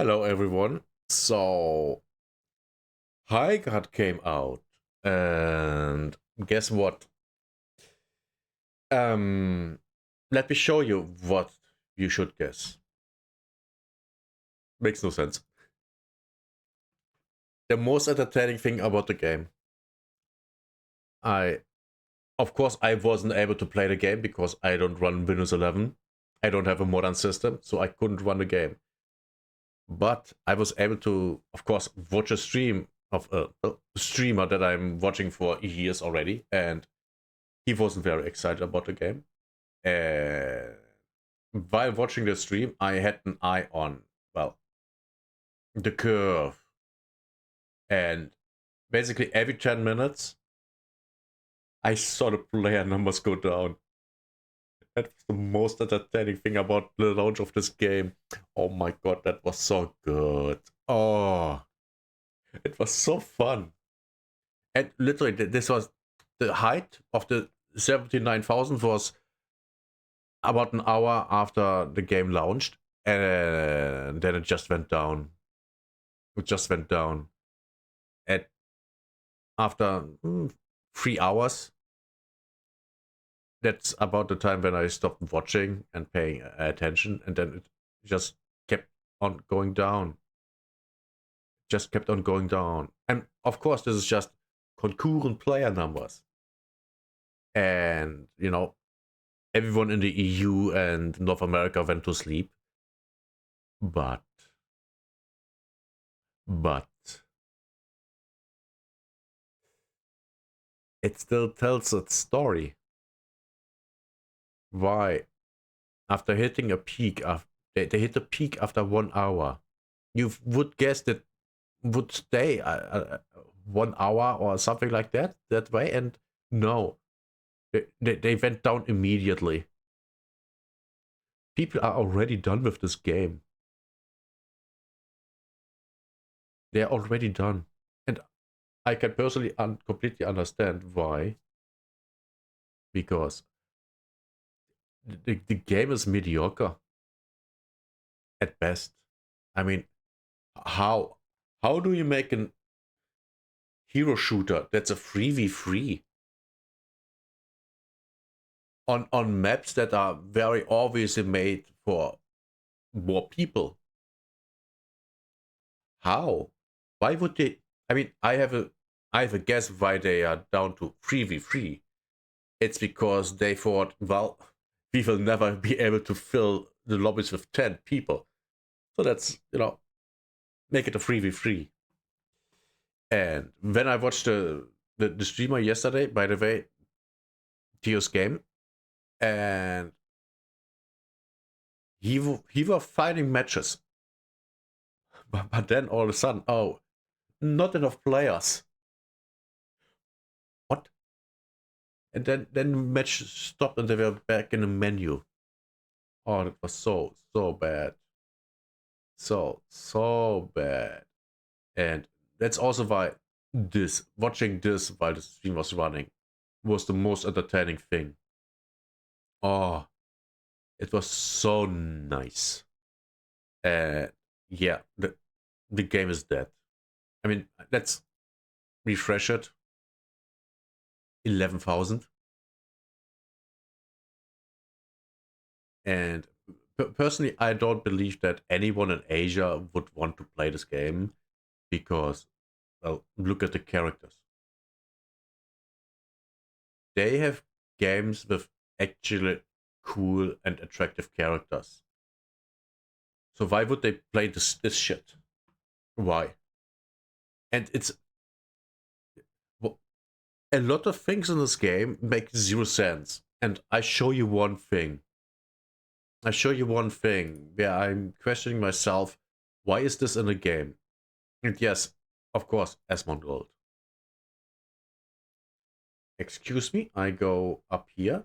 Hello everyone. So Highguard came out and guess what? Um Let me show you what you should guess. Makes no sense. The most entertaining thing about the game. I of course I wasn't able to play the game because I don't run Windows 11. I don't have a modern system, so I couldn't run the game. But I was able to, of course, watch a stream of a streamer that I'm watching for years already, and he wasn't very excited about the game. While watching the stream, I had an eye on, well, the curve. And basically every 10 minutes, I saw the player numbers go down. That was the most entertaining thing about the launch of this game. Oh my god, that was so good. Oh, it was so fun. And literally, this was the height of the 79,000 was about an hour after the game launched, and then it just went down. It just went down. And after 3 hours, that's about the time when I stopped watching and paying attention, and then it just kept on going down. Just kept on going down. And of course, this is just concurrent player numbers. And, everyone in the EU and North America went to sleep. But it still tells its story. Why? After hitting a peak, they hit a peak after 1 hour. You would guess that would stay 1 hour or something like that way, and no, they went down immediately. People are already done with this game. They're already done, and I can personally completely understand why. Because the game is mediocre at best. I mean, how do you make an hero shooter that's a 3v3 on maps that are very obviously made for more people? How? Why would they? I mean, I have a guess why they are down to 3v3. It's because they thought, well, we will never be able to fill the lobbies with 10 people. So that's, make it a 3v3. And when I watched the streamer yesterday, by the way, Tio's game, and he was fighting matches, but then all of a sudden, oh, not enough players. What? And then match stopped and they were back in the menu. Oh, it was so bad, so bad. And that's also why watching this while the stream was running was the most entertaining thing. Oh, it was so nice. Yeah, the game is dead. I mean, let's refresh it. 11,000. And personally, I don't believe that anyone in Asia would want to play this game because, well, look at the characters. They have games with actually cool and attractive characters. So why would they play this shit? Why? And it's a lot of things in this game make zero sense. And I show you one thing. Where I'm questioning myself, why is this in a game? And yes, of course, Esmond Gold. Excuse me, I go up here.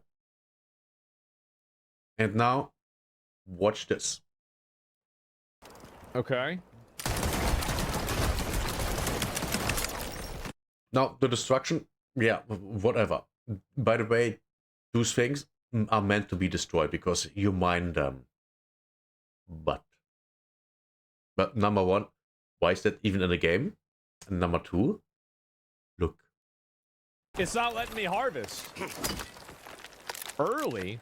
And now, watch this. Okay. Now, the destruction, yeah, whatever. By the way, those things are meant to be destroyed because you mine them. But But number one, why is that even in the game? And number two, look. It's not letting me harvest. Early?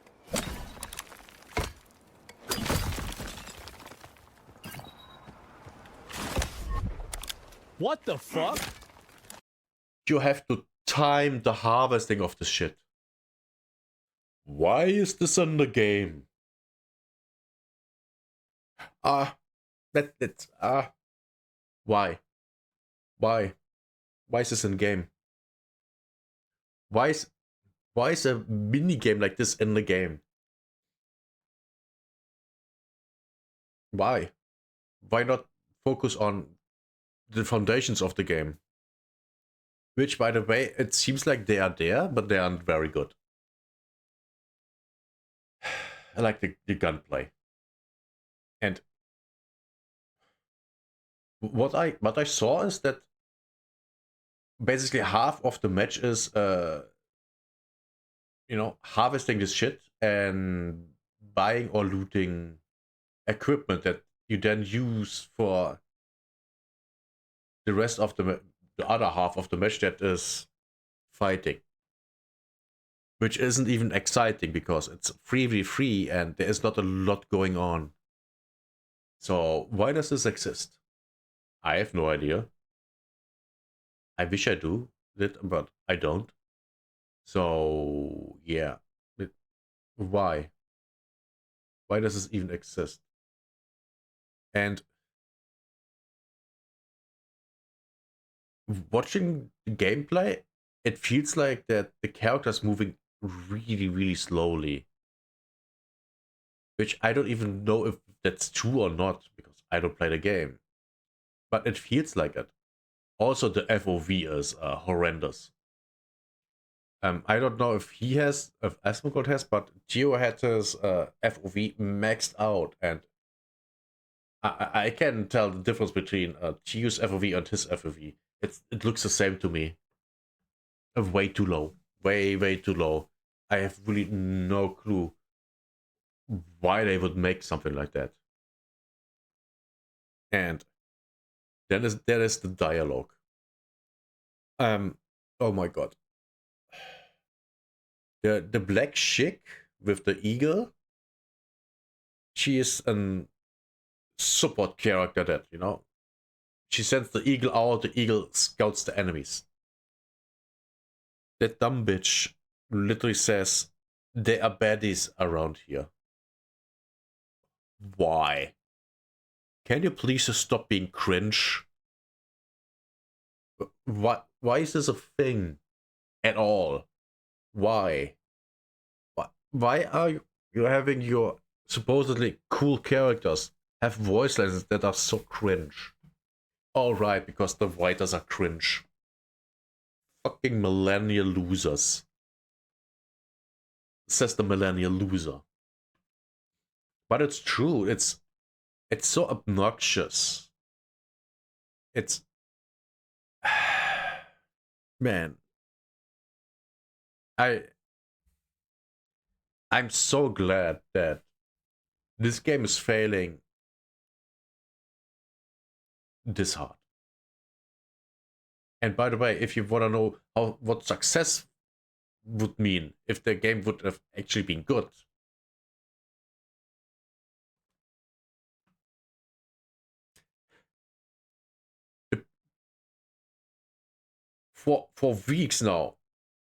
What the fuck? You have to time the harvesting of this shit. Why is this in the game? Why? Why is this in game? Why is a mini game like this in the game? Why? Why not focus on the foundations of the game? Which, by the way, it seems like they are there, but they aren't very good. I like the gunplay. And what I saw is that basically half of the match is harvesting this shit and buying or looting equipment that you then use for the rest of the other half of the match, that is fighting, which isn't even exciting because it's 3v3 and there is not a lot going on. So why does this exist? I have no idea. I wish I do, but I don't. So yeah, why? Why does this even exist? And watching the gameplay, it feels like that the character's moving really, really slowly. Which I don't even know if that's true or not, because I don't play the game. But it feels like it. Also, the FOV is horrendous. I don't know if Asmongold has, but Geo had his FOV maxed out, and I can tell the difference between Geo's FOV and his FOV. It looks the same to me. Way too low. Way too low. I have really no clue why they would make something like that. And then there is the dialogue. Oh my god. The black chick with the eagle, she is a support character that, she sends the eagle out, the eagle scouts the enemies. That dumb bitch literally says, there are baddies around here. Why? Can you please stop being cringe? Why is this a thing at all? Why? Why are you having your supposedly cool characters have voice lines that are so cringe? Alright, because the writers are cringe. Fucking millennial losers. Says the millennial loser. But it's true, it's so obnoxious. It's man. I'm so glad that this game is failing this hard. And by the way, if you want to know what success would mean, if the game would have actually been good, for weeks now,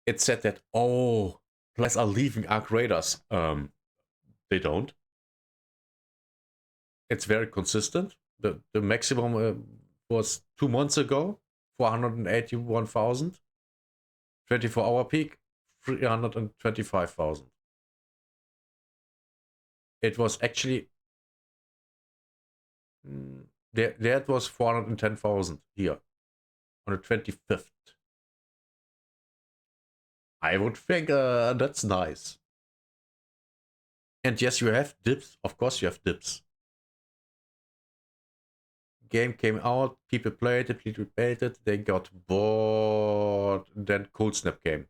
it said that, oh, players are leaving Arc Raiders. They don't. It's very consistent. The maximum was 2 months ago, 481,000. 24-hour peak, 325,000. It was actually that was 410,000 here on the 25th. I would think that's nice. And yes, you have dips. Of course, you have dips. Game came out, people played it, they got bored. Then Cold Snap came.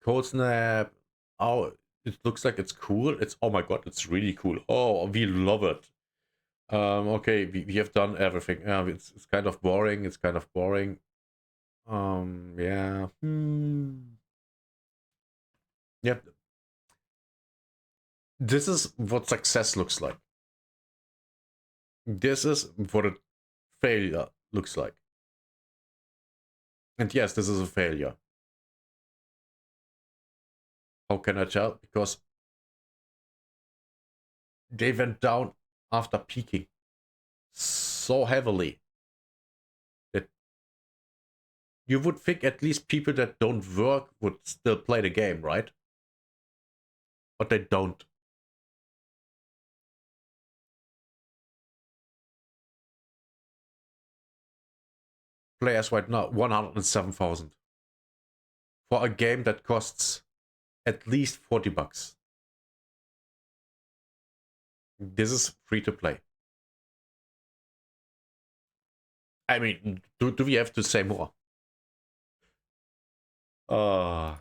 Cold Snap, oh, it looks like it's cool. Oh my god, it's really cool. Oh, we love it. Okay, we have done everything. It's kind of boring. It's kind of boring. Yeah. Yep. This is what success looks like. This is what a failure looks like. And yes, this is a failure. How can I tell? Because they went down after peaking so heavily that you would think at least people that don't work would still play the game, right? But they don't. Players right now, 107,000. For a game that costs at least 40 bucks. This is free to play. I mean, do we have to say more? And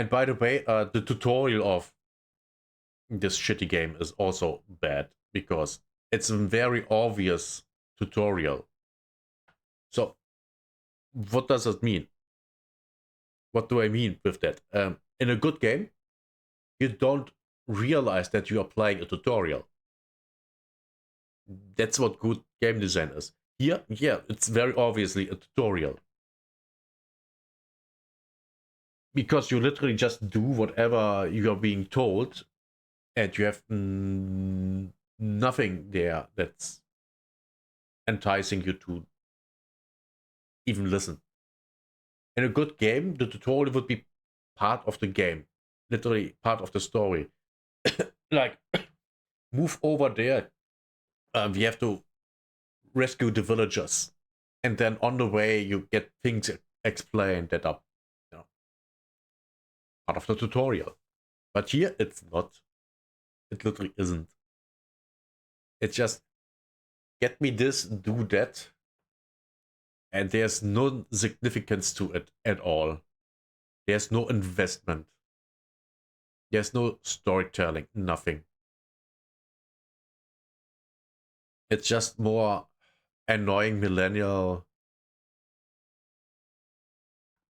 by the way, the tutorial of this shitty game is also bad because it's a very obvious tutorial. So, what does it mean? What do I mean with that? In a good game, you don't realize that you are playing a tutorial. That's what good game design is. Here, yeah, it's very obviously a tutorial. Because you literally just do whatever you are being told, and you have nothing there that's enticing you to even listen. In a good game, the tutorial would be part of the game, literally part of the story. Like, move over there. We have to rescue the villagers, and then on the way you get things explained that are, you know, part of the tutorial. But here it's not. It literally isn't. It's just get me this, do that, and there's no significance to it at all. There's no investment. There's no storytelling, nothing. It's just more annoying millennial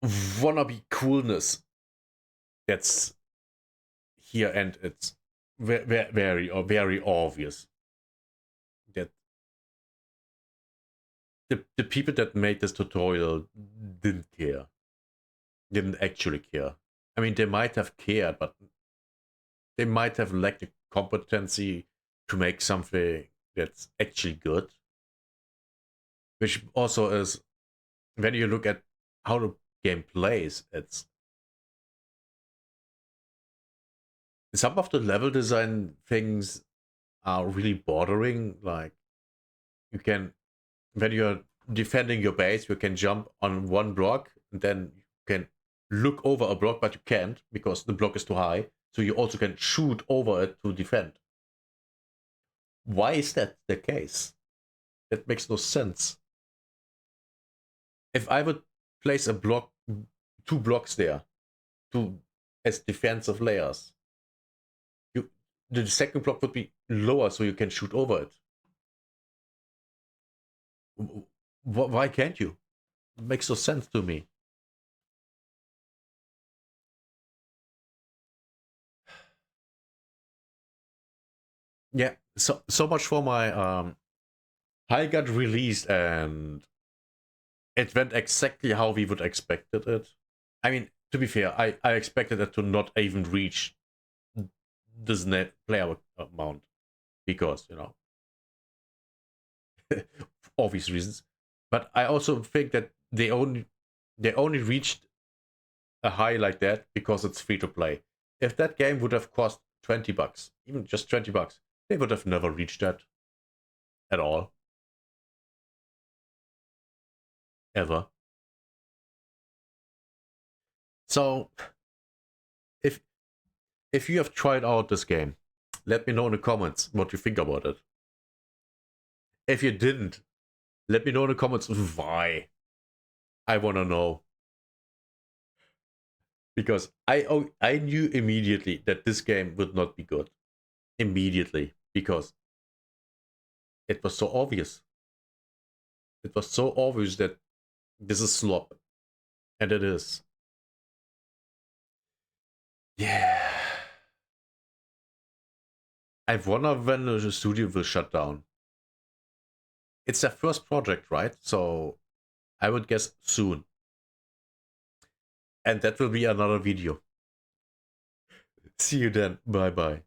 wannabe coolness that's here, and it's very obvious that the people that made this tutorial didn't care. Didn't actually care. I mean, they might have cared, but they might have lacked the competency to make something that's actually good. Which also is, when you look at how the game plays, it's some of the level design things are really bordering. Like, you can, when you're defending your base, you can jump on one block and then you can look over a block, but you can't because the block is too high. So you also can shoot over it to defend. Why is that the case? That makes no sense. If I would place a block, 2 blocks there, to as defensive layers, the second block would be lower, so you can shoot over it. Why can't you? It makes no sense to me. Yeah, so much for my Highguard release, and it went exactly how we would expected it. I mean, to be fair, I expected it to not even reach this net player amount because, you know, obvious reasons. But I also think that they only reached a high like that because it's free to play. If that game would have cost 20 bucks, even just 20 bucks, they would have never reached that at all. Ever. So if you have tried out this game, let me know in the comments what you think about it. If you didn't, let me know in the comments why. I want to know. Because I knew immediately that this game would not be good. Immediately. Because It was so obvious. It was so obvious that this is slop. And it is. Yeah. I wonder when the studio will shut down. It's their first project, right? So I would guess soon. And that will be another video. See you then. Bye bye.